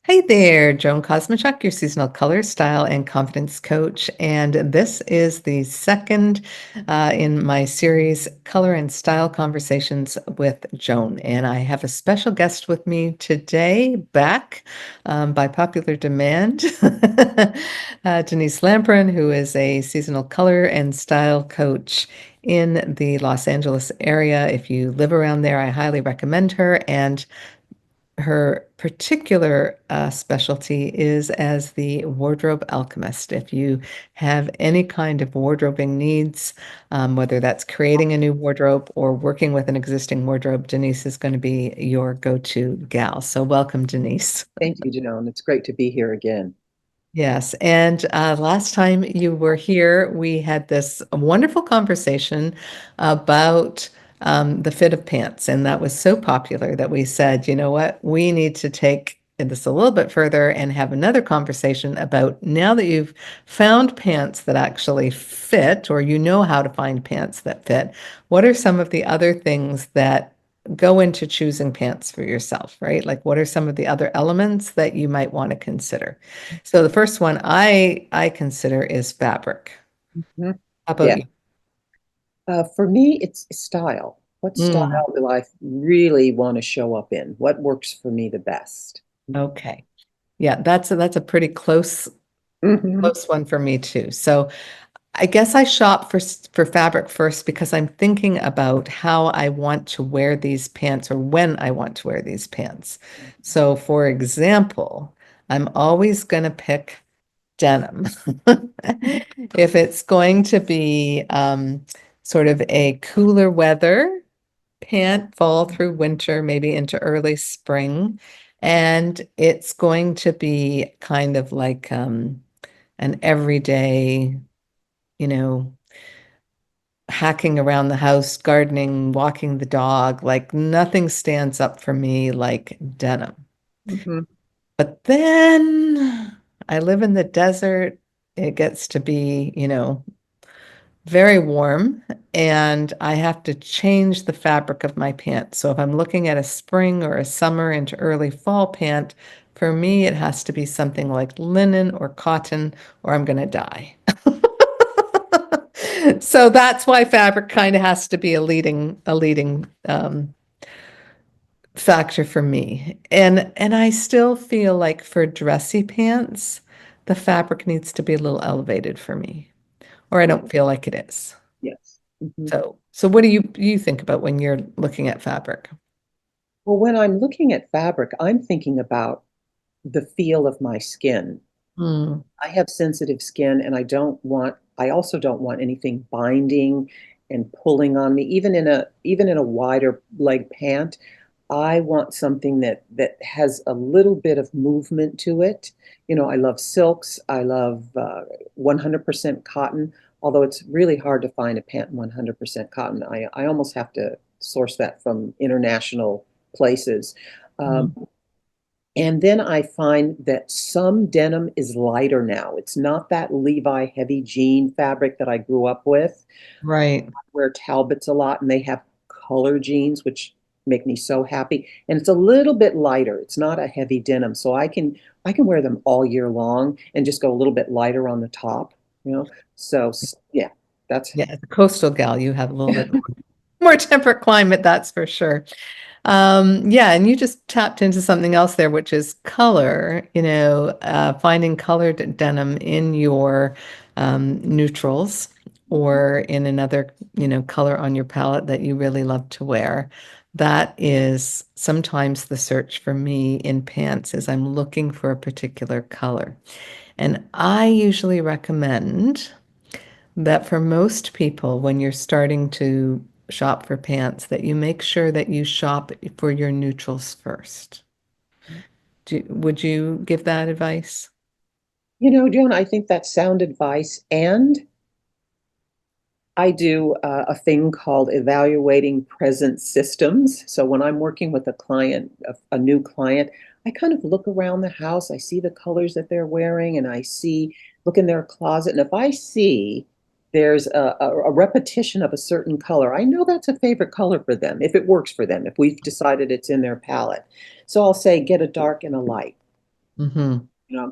Hey there, Joan Kosmichuk, your seasonal color, style, and confidence coach. And this is the second in my series, Color and Style Conversations with Joan. And I have a special guest with me today, back by popular demand, Denise Lampron, who is a seasonal color and style coach in the Los Angeles area. If you live around there, I highly recommend her. And her particular specialty is as the wardrobe alchemist. If you have any kind of wardrobing needs, whether that's creating a new wardrobe or working with an existing wardrobe, Denise is going to be your go-to gal. So welcome, Denise. Thank you, Janelle. It's great to be here again. Yes, and last time you were here, we had this wonderful conversation about the fit of pants, and that was so popular that we said, you know what, we need to take this a little bit further and have another conversation about now that you've found pants that actually fit, or you know how to find pants that fit, what are some of the other things that go into choosing pants for yourself, right? Like what are some of the other elements that you might want to consider? So the first one I consider is fabric. Mhm. How about Yeah. you? For me, it's style. What Mm, style do I really want to show up in? What works for me the best? okay. Yeah, that's a pretty Hmm. close one for me too. So I guess I shop for fabric first because I'm thinking about how I want to wear these pants or when I want to wear these pants. So for example, I'm always going to pick denim. If it's going to be sort of a cooler weather pant, fall through winter, maybe into early spring, and it's going to be kind of like an everyday, you know, hacking around the house, gardening, walking the dog, like nothing stands up for me like denim. Hmm. But then I live in the desert. It gets to be, very warm, and I have to change the fabric of my pants. So if I'm looking at a spring or a summer into early fall pant, for me, it has to be something like linen or cotton, or I'm going to die. So that's why fabric kind of has to be a leading factor for me. And I still feel like for dressy pants, the fabric needs to be a little elevated for me, or I don't feel like it is. Yes. Hmm. So what do you think about when you're looking at fabric? Well, when I'm looking at fabric, I'm thinking about the feel of my skin. Mm, I have sensitive skin and I also don't want anything binding and pulling on me. Even in a wider leg pant, I want something that has a little bit of movement to it. I love silks. I love 100% cotton, although it's really hard to find a pant in 100% cotton. I almost have to source that from international places. Um, mm. and then I find that some denim is lighter now. It's not that Levi heavy jean fabric that I grew up with. Right. I wear Talbots a lot, and they have color jeans, which make me so happy. And it's a little bit lighter. It's not a heavy denim, so I can wear them all year long and just go a little bit lighter on the top. You know, so yeah, that's Yeah, as a coastal gal, you have a little bit more temperate climate, that's for sure. Yeah, and you just tapped into something else there, which is color, finding colored denim in your neutrals or in another, color on your palette that you really love to wear. That is sometimes the search for me in pants is I'm looking for a particular color. And I usually recommend that for most people, when you're starting to shop for pants, that you make sure that you shop for your neutrals first. Would you give that advice? Joan, I think that's sound advice. And I do a thing called evaluating present systems. So when I'm working with a client, a new client, I kind of look around the house. I see the colors that they're wearing, and look in their closet. And if I see there's a repetition of a certain color, I know that's a favorite color for them, if it works for them, if we've decided it's in their palette. So I'll say, get a dark and a light. Hmm.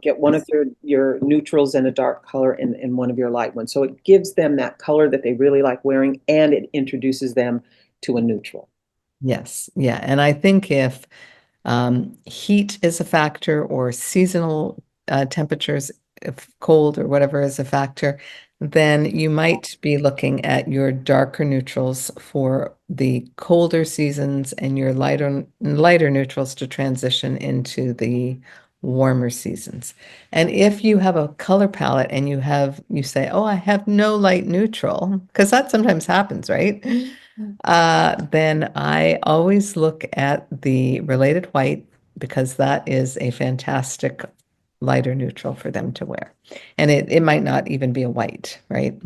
Get one of your neutrals and a dark color and one of your light ones. So it gives them that color that they really like wearing, and it introduces them to a neutral. Yes. Yeah. And I think if heat is a factor or seasonal temperatures, if cold or whatever is a factor, then you might be looking at your darker neutrals for the colder seasons and your lighter neutrals to transition into the warmer seasons. And if you have a color palette and you say, "Oh, I have no light neutral," because that sometimes happens, right? Then I always look at the related white because that is a fantastic lighter neutral for them to wear. And it might not even be a white, right?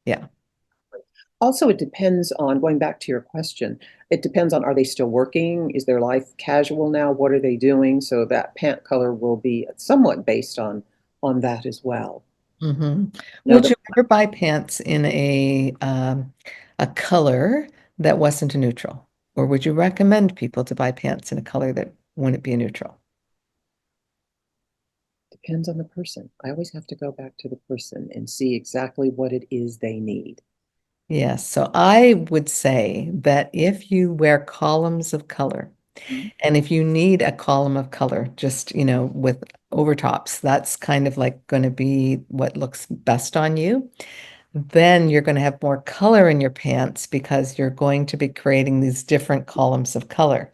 Yeah. Also, it depends on, going back to your question, it depends on, are they still working? Is their life casual now? What are they doing? So that pant color will be somewhat based on that as well. Hmm. Know Would that you ever buy pants in a color that wasn't a neutral? Or would you recommend people to buy pants in a color that wouldn't be a neutral? depends on the person. I always have to go back to the person and see exactly what it is they need. Yes, so I would say that if you wear columns of color, Mhm. and if you need a column of color, just, with overtops, that's kind of like going to be what looks best on you. Then you're going to have more color in your pants because you're going to be creating these different columns of color.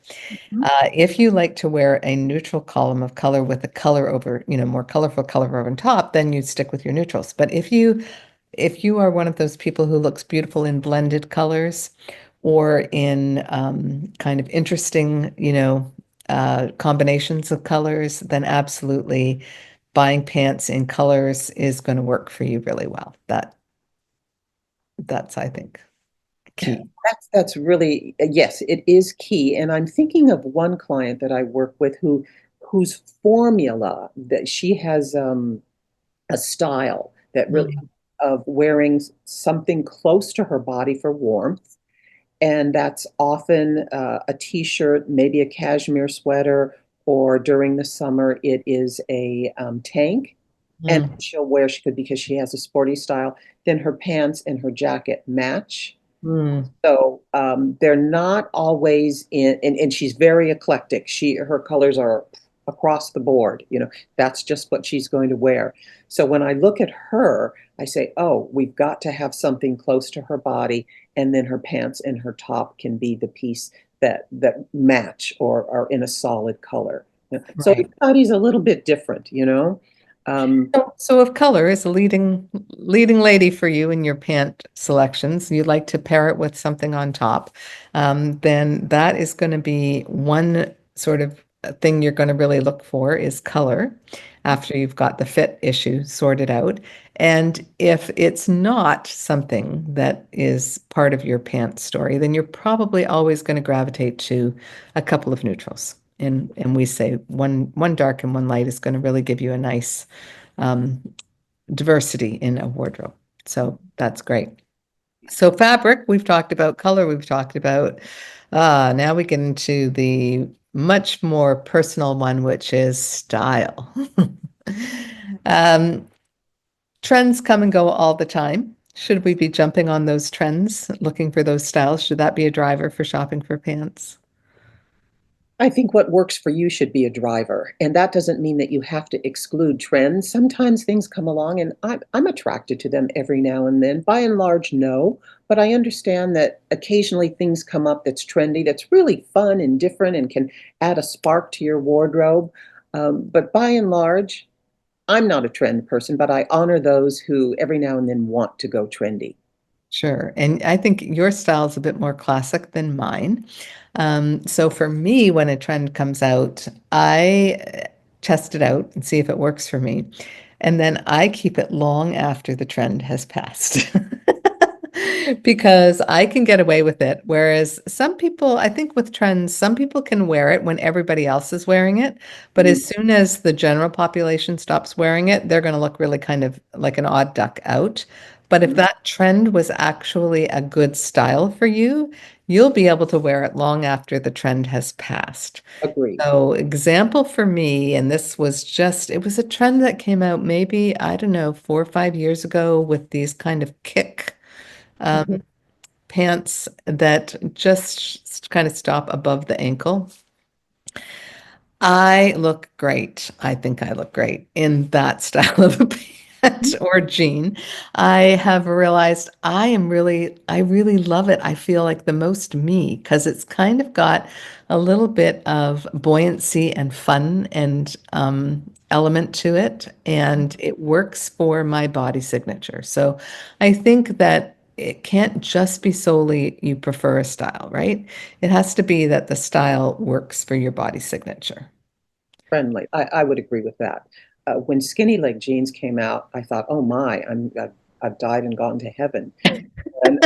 Mhm. If you like to wear a neutral column of color with a color over, more colorful color over on top, then you stick with your neutrals. But if you are one of those people who looks beautiful in blended colors or in kind of interesting, combinations of colors, then absolutely buying pants in colors is going to work for you really well. That's, I think, key. That's really, yes, it is key. And I'm thinking of one client that I work with whose formula that she has a style that really Mm, of wearing something close to her body for warmth. And that's often a t-shirt, maybe a cashmere sweater, or during the summer it is a tank. And mm, she'll wear, she could, because she has a sporty style, then her pants and her jacket match. mm, So they're not always in, and she's very eclectic. Her colors are across the board. That's just what she's going to wear. So when I look at her, I say, oh, we've got to have something close to her body, and then her pants and her top can be the piece that match or are in a solid color. So right. everybody's a little bit different. Um, So if color is a leading lady for you in your pant selections, you like to pair it with something on top, then that is going to be one sort of thing you're going to really look for is color after you've got the fit issue sorted out. And if it's not something that is part of your pant story, then you're probably always going to gravitate to a couple of neutrals. And we say one dark and one light is going to really give you a nice um, diversity in a wardrobe. So that's great. So fabric, we've talked about color, we've talked about, now we get into the much more personal one, which is style. Um, Trends come and go all the time. Should we be jumping on those trends, looking for those styles? Should that be a driver for shopping for pants? I think what works for you should be a driver, and that doesn't mean that you have to exclude trends. Sometimes things come along, and I'm attracted to them every now and then. By and large, no, but I understand that occasionally things come up that's trendy, that's really fun and different, and can add a spark to your wardrobe. But by and large, I'm not a trend person, but I honor those who every now and then want to go trendy. Sure. And I think your style is a bit more classic than mine. So for me, when a trend comes out, I test it out and see if it works for me. And then I keep it long after the trend has passed. Because I can get away with it. Whereas some people, I think with trends, some people can wear it when everybody else is wearing it. But Mm, as soon as the general population stops wearing it, they're going to look really kind of like an odd duck out. But if Mhm. that trend was actually a good style for you, you'll be able to wear it long after the trend has passed. Agree. So, example for me, and this was just, it was a trend that came out maybe, I don't know, 4 or 5 years ago with these kind of kick Mhm. pants that just kind of stop above the ankle. I look great. I think I look great in that style of a pant or jean. I have realized I really love it. I feel like the most me because it's kind of got a little bit of buoyancy and fun and element to it, and it works for my body signature. So I think that it can't just be solely you prefer a style, right? It has to be that the style works for your body signature. Friendly. I would agree with that. When skinny leg jeans came out, I thought, oh my, I've died and gone to heaven. And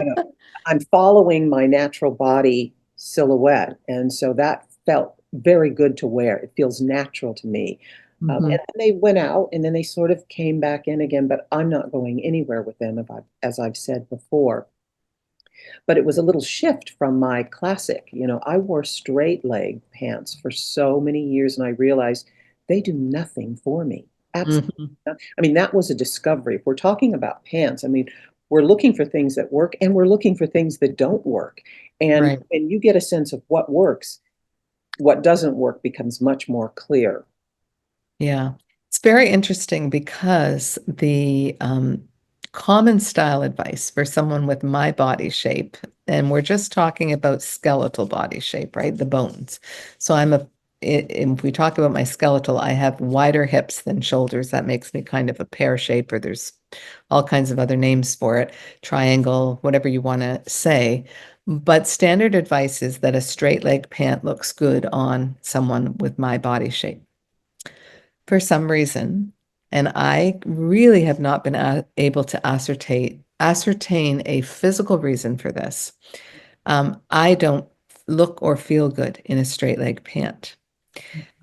you know, I'm following my natural body silhouette, and so that felt very good to wear. It feels natural to me. And Mhm. then they went out, and then they sort of came back in again. But I'm not going anywhere with them, as I've said before. But it was a little shift from my classic. I wore straight leg pants for so many years, and I realized they do nothing for me. Absolutely. Mhm. Not. I mean, that was a discovery. If we're talking about pants, I mean, we're looking for things that work and we're looking for things that don't work. And Right. when you get a sense of what works, what doesn't work becomes much more clear. Yeah. It's very interesting because the common style advice for someone with my body shape, and we're just talking about skeletal body shape, right? The bones. So if we talk about my skeletal, I have wider hips than shoulders. That makes me kind of a pear shape, or there's all kinds of other names for it, triangle, whatever you want to say. But standard advice is that a straight leg pant looks good on someone with my body shape for some reason, and I really have not been able to ascertain a physical reason for this. I don't look or feel good in a straight leg pant.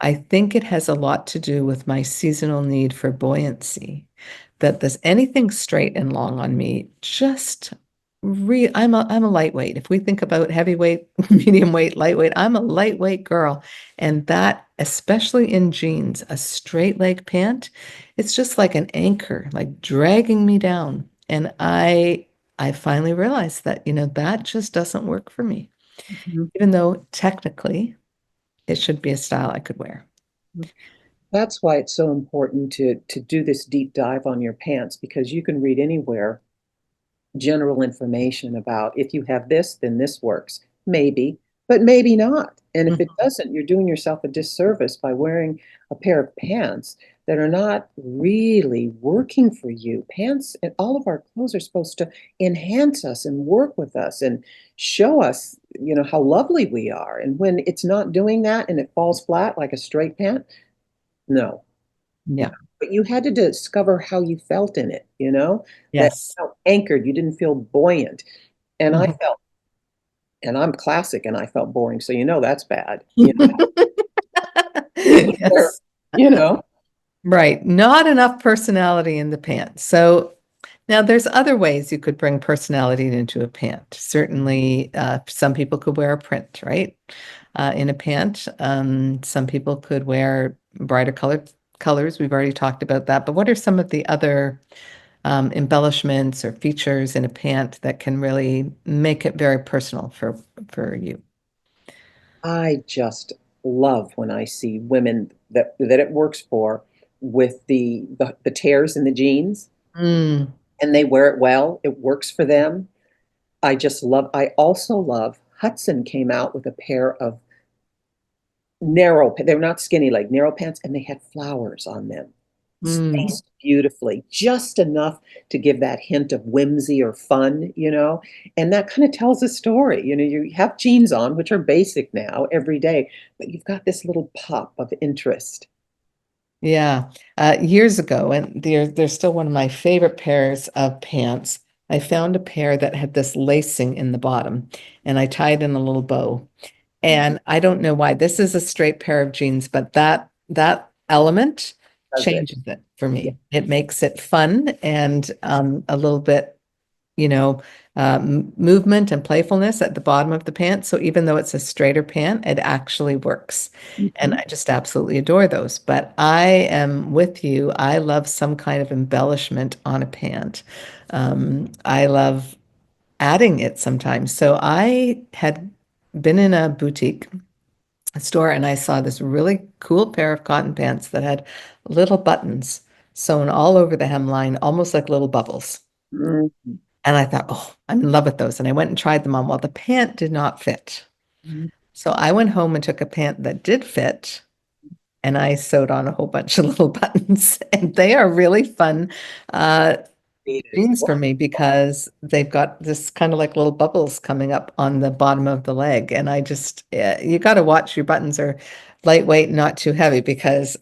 I think it has a lot to do with my seasonal need for buoyancy. That there's anything straight and long on me, just I'm a lightweight. If we think about heavyweight, medium weight, lightweight, I'm a lightweight girl. And that, especially in jeans, a straight leg pant, it's just like an anchor, like dragging me down. And I finally realized that, that just doesn't work for me, Mhm. even though technically it should be a style I could wear. That's why it's so important to do this deep dive on your pants because you can read anywhere general information about if you have this, then this works. Maybe, but maybe not. And if it Mhm. doesn't, you're doing yourself a disservice by wearing a pair of pants that are not really working for you. Pants and all of our clothes are supposed to enhance us and work with us and show us, how lovely we are. And when it's not doing that and it falls flat like a straight pant, no, no. Yeah. But you had to discover how you felt in it, that Yes. you felt anchored, you didn't feel buoyant. And I Mhm. felt, and I'm classic and I felt boring. So that's bad. Where, Yes. you know, Right. Not enough personality in the pant. So now there's other ways you could bring personality into a pant. Certainly, some people could wear a print, right? In a pant. Some people could wear brighter colored colors. We've already talked about that. But what are some of the other embellishments or features in a pant that can really make it very personal for you? I just love when I see women that it works for with the tears in the jeans Mm, and they wear it well. It works for them. I also love Hudson came out with a pair of they were not skinny leg, narrow pants, and they had flowers on them. mm. Spaced beautifully, just enough to give that hint of whimsy or fun. And that kind of tells a story. You have jeans on, which are basic now every day, but you've got this little pop of interest. Yeah, years ago, and they're still one of my favorite pairs of pants. I found a pair that had this lacing in the bottom, and I tied in a little bow. And I don't know why. This is a straight pair of jeans, but that element does it? changes it for Yeah. me. It makes it fun and a little bit, you know, movement and playfulness at the bottom of the pant. So even though it's a straighter pant, it actually works. And Mhm. I just absolutely adore those. But I am with you. I love some kind of embellishment on a pant. I love adding it sometimes. So I had been in a boutique store and I saw this really cool pair of cotton pants that had little buttons sewn all over the hemline, almost like little bubbles. Mhm. And I thought, oh, I'm in love with those. And I went and tried them on. Well, the pant did not fit. So I went home and took a pant that did fit and I sewed on a whole bunch of little buttons. And they are really fun. Uh, Creative. jeans for Wow. me because they've got this kind of like little bubbles coming up on the bottom of the leg. And I just, you got to watch your buttons are lightweight, not too heavy because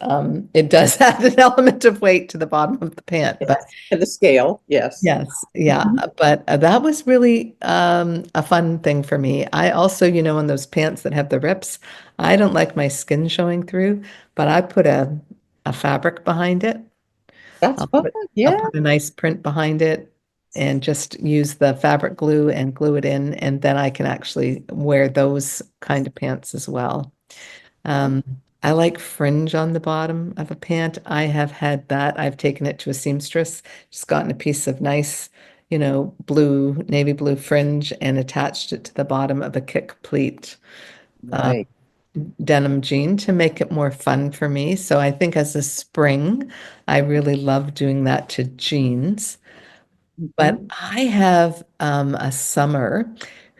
it does add an element of weight to the bottom of the pant. But Yes. And the scale, yes. yes, yeah. Mhm. But that was really a fun thing for me. I also, in those pants that have the rips, I don't like my skin showing through, but I put a fabric behind it. That's fun. I'll Yeah. put a nice print behind it and just use the fabric glue and glue it in, and then I can actually wear those kind of pants as well. Um, I like fringe on the bottom of a pant. I have had that. I've taken it to a seamstress, just gotten a piece of nice, blue, navy blue fringe and attached it to the bottom of a kick pleat uh, Right. denim jean to make it more fun for me. So I think as a spring, I really love doing that to jeans. But Mhm. I have a summer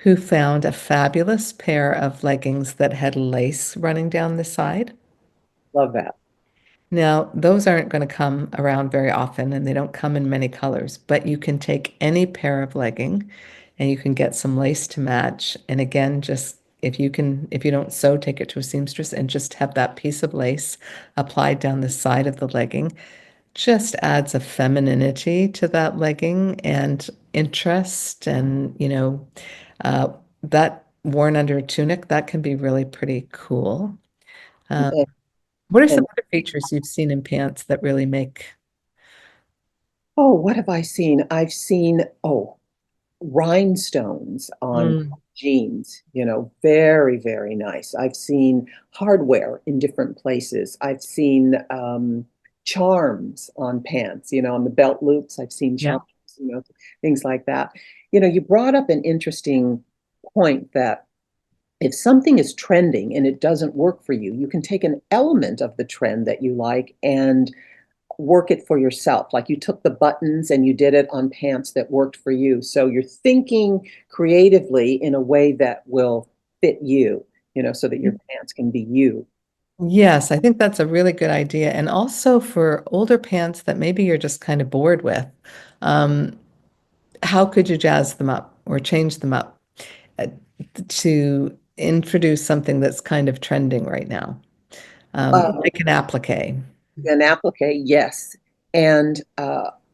who found a fabulous pair of leggings that had lace running down the side. Love that. Now, those aren't going to come around very often and they don't come in many colors, but you can take any pair of legging and you can get some lace to match. And again, just if you don't sew, take it to a seamstress and just have that piece of lace applied down the side of the legging. Just adds a femininity to that legging and interest and, uh, that worn under a tunic, that can be really pretty cool. Uh, And, what are some and other features you've seen in pants that really make oh, what have I seen? I've seen, rhinestones on Mm, jeans, very, very nice. I've seen hardware in different places. I've seen charms on pants, on the belt loops. I've seen yeah. charms, things like that. You brought up an interesting point that if something is trending and it doesn't work for you, you can take an element of the trend that you like and work it for yourself. Like you took the buttons and you did it on pants that worked for you. So you're thinking creatively in a way that will fit you, so that your pants can be you. Yes, I think that's a really good idea. And also for older pants that maybe you're just kind of bored with, um, how could you jazz them up or change them up uh, to introduce something that's kind of trending right now? Um, Like an applique. An applique, yes. And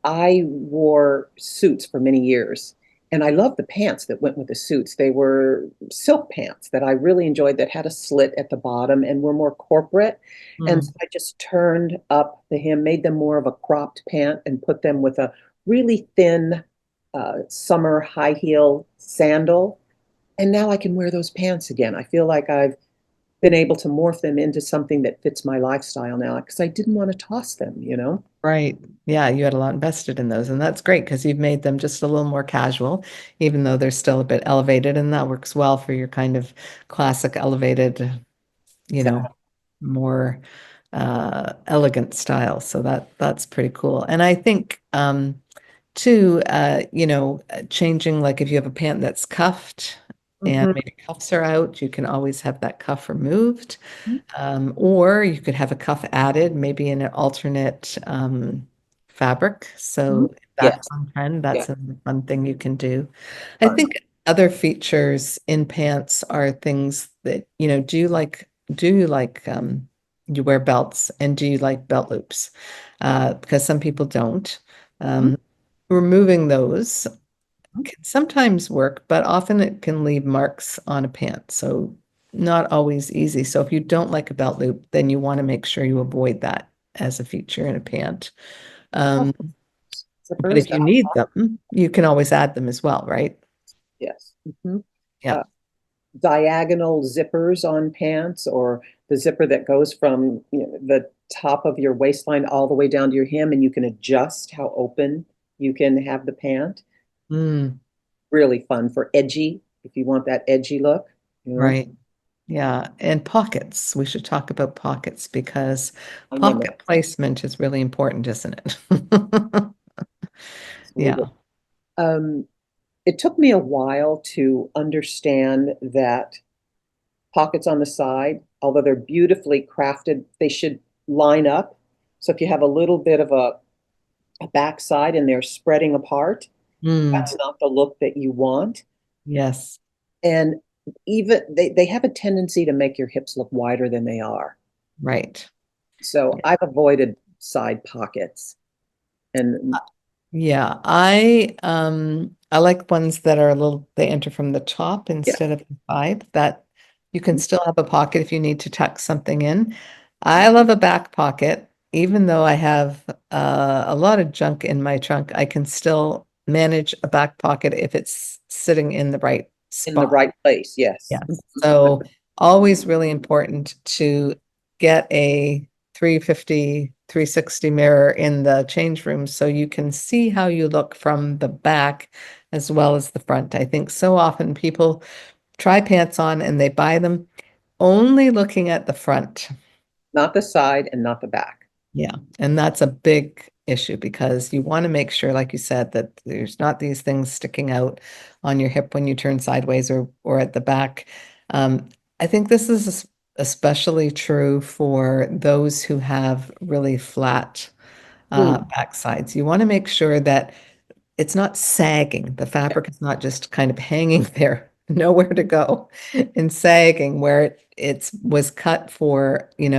I wore suits for many years. And I loved the pants that went with the suits. They were silk pants that I really enjoyed that had a slit at the bottom and were more corporate. And Mm. so I just turned up the hem, made them more of a cropped pant, and put them with a really thin summer high heel sandal. And now I can wear those pants again. I feel like I've been able to morph them into something that fits my lifestyle now because I didn't want to toss them. Right. Yeah, you had a lot invested in those, and that's great because you've made them just a little more casual, even though they're still a bit elevated, and that works well for your kind of classic elevated, you know, Exactly. more elegant style. So that's pretty cool. And I think too, changing like if you have a pant that's cuffed and Mhm. maybe cuffs are out, you can always have that cuff removed. Or you could have a cuff added, maybe in an alternate fabric. Mhm. So if that's Yes. on trend, Yeah. that's a fun thing you can do. I Fun. think other features in pants are things that, do you like you wear belts and do you like belt loops? Because some people don't. Mhm. Um, removing those can sometimes work, but often it can leave marks on a pant. So not always easy. So if you don't like a belt loop, then you want to make sure you avoid that as a feature in a pant. Oh, Um, but zippers, if you need them, you can always add them as well, right? yes. Mhm. Yeah. Uh, Diagonal zippers on pants, or the zipper that goes from, the top of your waistline all the way down to your hem, and you can adjust how open you can have the pant. Mm, Really fun for edgy, if you want that edgy look, you know. right. Yeah. And pockets. We should talk about pockets because I know pocket placement is really important, isn't it? absolutely. Yeah. Um, it took me a while to understand that pockets on the side, although they're beautifully crafted, they should line up. So if you have a little bit of a backside and they're spreading apart, Mm, that's not the look that you want. yes. And even they have a tendency to make your hips look wider than they are. Right. So I've avoided side pockets. And Yeah, I like ones that are a little they enter from the top yeah, instead of the side that you can still have a pocket if you need to tuck something in. I love a back pocket. Even though I have a lot of junk in my trunk, I can still manage a back pocket if it's sitting in the right in the spot. right place, yes. Yes. So always really important to get a 350, 360 mirror in the change room so you can see how you look from the back as well as the front. I think so often people try pants on and they buy them only looking at the front. Not the side and not the back. Yeah, and that's a big issue because you want to make sure, like you said, that there's not these things sticking out on your hip when you turn sideways or at the back. I think this is especially true for those who have really flat Mm, backsides. You want to make sure that it's not sagging. The yeah, fabric is not just kind of hanging there, nowhere to go, and sagging where it was cut for, a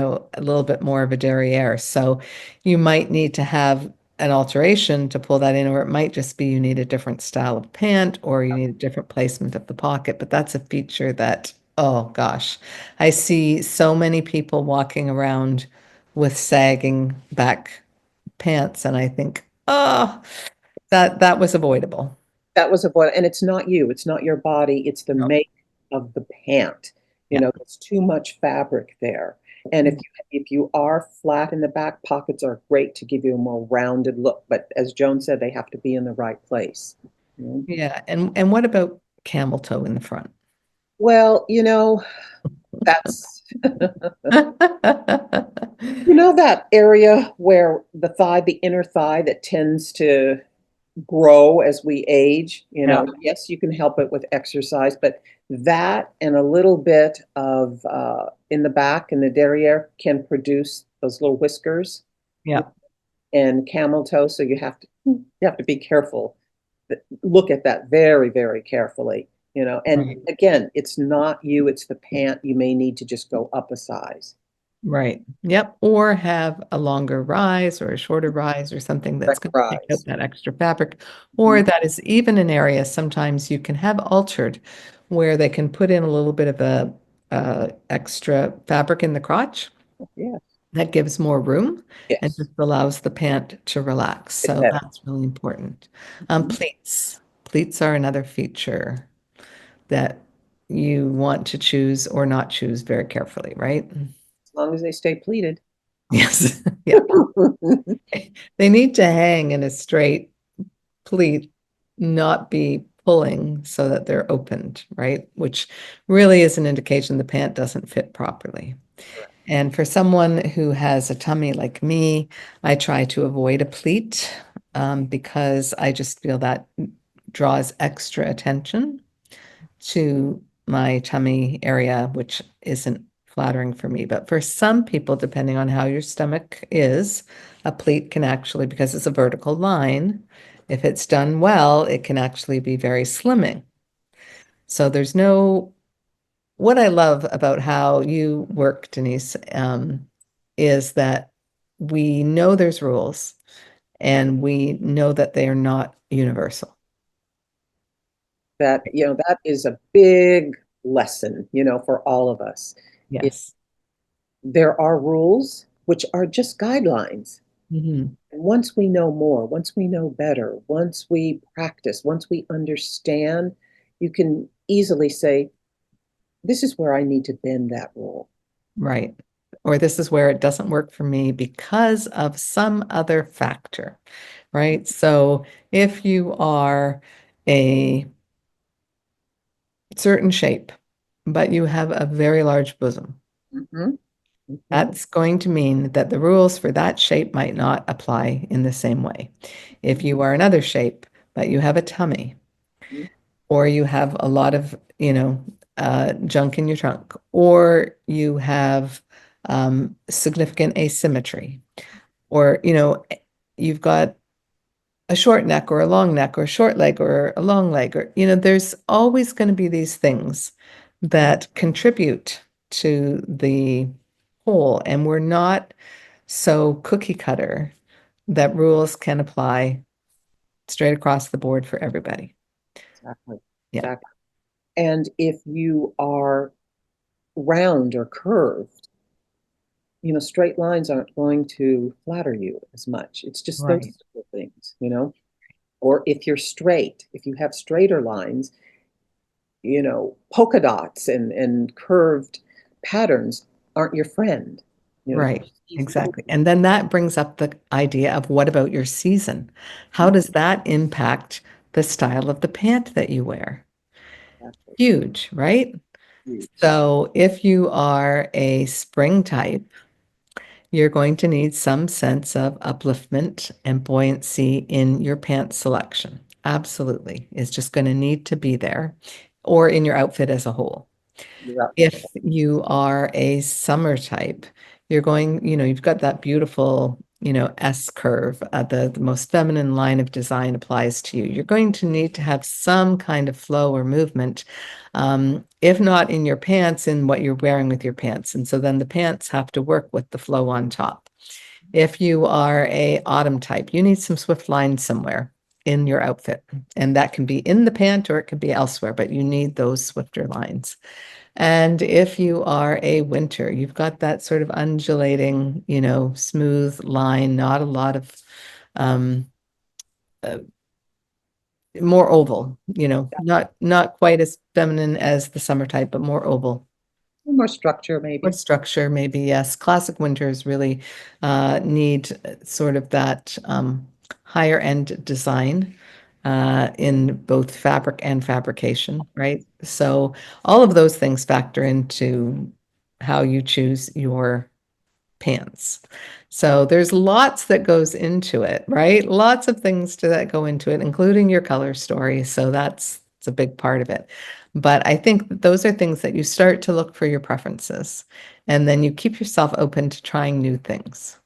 little bit more of a derriere. So you might need to have an alteration to pull that in, or it might just be you need a different style of pant or you need a different placement of the pocket. But that's a feature that, oh gosh, I see so many people walking around with sagging back pants, and I think, oh, that was avoidable. that was a boy. And it's not you, it's not your body, it's the No. make of the pant. Yeah. There's too much fabric there. And if you are flat in the back, pockets are great to give you a more rounded look. But as Joan said, they have to be in the right place. Mhm. Yeah. And what about camel toe in the front? Well, that's that area where the inner thigh that tends to grow as we age. Yeah. Yes, you can help it with exercise, but that and a little bit of in the back in the derriere can produce those little whiskers Yeah. and camel toe. So you have to be careful. Look at that very, very carefully. And Right. again, it's not you, it's the pant. You may need to just go up a size. Right. Yep. Or have a longer rise or a shorter rise or something that's Direct going to take out rise. that extra fabric. Mhm. Or that is even an area sometimes you can have altered where they can put in a little bit of a extra fabric in the crotch. Yeah. That gives more room and Yes. just allows the pant to relax. It's So better. that's really important. Mhm. Pleats. Pleats are another feature that you want to choose or not choose very carefully, right? As long as they stay pleated. Yes. Yeah. They need to hang in a straight pleat, not be pulling so that they're opened, right? Which really is an indication the pant doesn't fit properly. And for someone who has a tummy like me, I try to avoid a pleat because I just feel that draws extra attention to my tummy area, which isn't flattering for me. But for some people, depending on how your stomach is, a pleat can actually, because it's a vertical line, if it's done well, it can actually be very slimming. So there's no what I love about how you work, Denise, is that we know there's rules and we know that they are not universal. That is a big lesson, for all of us. It, Yes. there are rules, which are just guidelines. Mhm. And once we know more, once we know better, once we practice, once we understand, you can easily say, this is where I need to bend that rule. Right. Or this is where it doesn't work for me because of some other factor, right? So if you are a certain shape, but you have a very large bosom, Mm-hmm. Mm-hmm. that's going to mean that the rules for that shape might not apply in the same way. If you are another shape, but you have a tummy, Mm-hmm. or you have a lot of, junk in your trunk, or you have significant asymmetry, or, you've got a short neck or a long neck or a short leg or a long leg, or, there's always going to be these things that contribute to the whole. And we're not so cookie cutter that rules can apply straight across the board for everybody. Exactly. Yeah, Exactly. And if you are round or curved, straight lines aren't going to flatter you as much. It's just those right, little things. Or if you're straight, if you have straighter lines, polka dots and curved patterns aren't your friend. right. Just these little Exactly. And then that brings up the idea of what about your season? How does that impact the style of the pant that you wear? exactly Huge, right? huge. So if you are a spring type, you're going to need some sense of upliftment and buoyancy in your pants selection. Absolutely. It's just going to need to be there or in your outfit as a whole. You're out there. If you are a summer type, you've got that beautiful, S curve. The most feminine line of design applies to you. You're going to need to have some kind of flow or movement, if not in your pants, in what you're wearing with your pants. And so then the pants have to work with the flow on top. If you are a autumn type, you need some swift lines somewhere in your outfit. And that can be in the pant or it could be elsewhere, but you need those swifter lines. And if you are a winter, you've got that sort of undulating, smooth line, not a lot of um, uh, more oval, not quite as feminine as the summer type, but more oval. More structure, More maybe. structure, maybe, yes. Classic winters really need sort of that higher end design in both fabric and fabrication, right? So all of those things factor into how you choose your pants. So there's lots that goes into it, right? Lots of things that go into it, including your color story. So it's a big part of it. But I think that those are things that you start to look for your preferences, and then you keep yourself open to trying new things.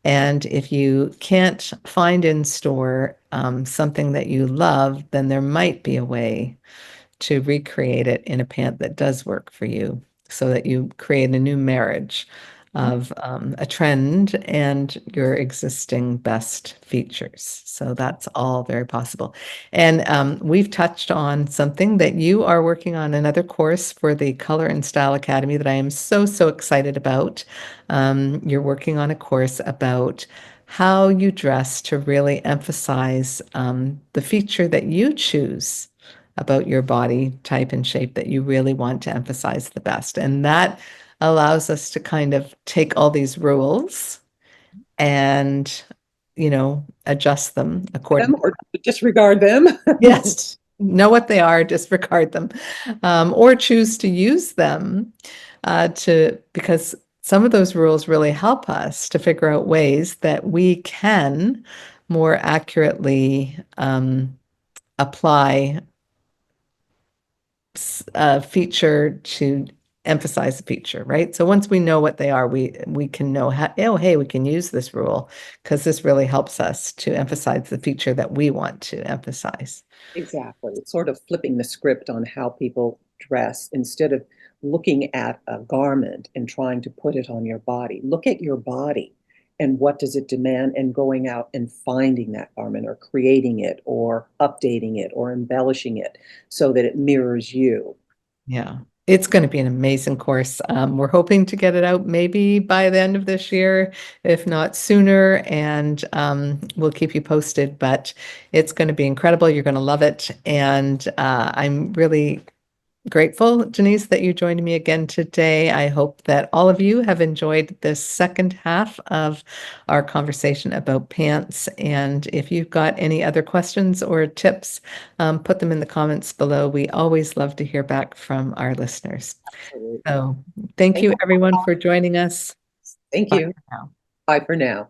And if you can't find in store something that you love, then there might be a way to recreate it in a pant that does work for you so that you create a new marriage of a trend and your existing best features. So that's all very possible. And we've touched on something that you are working on, another course for the Color and Style Academy that I am so, so excited about. You're working on a course about how you dress to really emphasize the feature that you choose about your body type and shape that you really want to emphasize the best. And that allows us to kind of take all these rules and, adjust them Them according. or disregard them. Yes, know what they are, disregard them, or choose to use them because some of those rules really help us to figure out ways that we can more accurately apply a feature to emphasize the feature, right? So once we know what they are, we can know how, oh, hey, we can use this rule because this really helps us to emphasize the feature that we want to emphasize. Exactly. It's sort of flipping the script on how people dress instead of looking at a garment and trying to put it on your body. Look at your body and what does it demand, and going out and finding that garment or creating it or updating it or embellishing it so that it mirrors you. Yeah. It's going to be an amazing course. We're hoping to get it out maybe by the end of this year, if not sooner, and we'll keep you posted. But it's going to be incredible. You're going to love it, and I'm really grateful, Denise, that you joined me again today. I hope that all of you have enjoyed this second half of our conversation about pants. And if you've got any other questions or tips, put them in the comments below. We always love to hear back from our listeners. Absolutely. So thank Thank you, everyone, for joining us. thank Bye you. for now. Bye for now.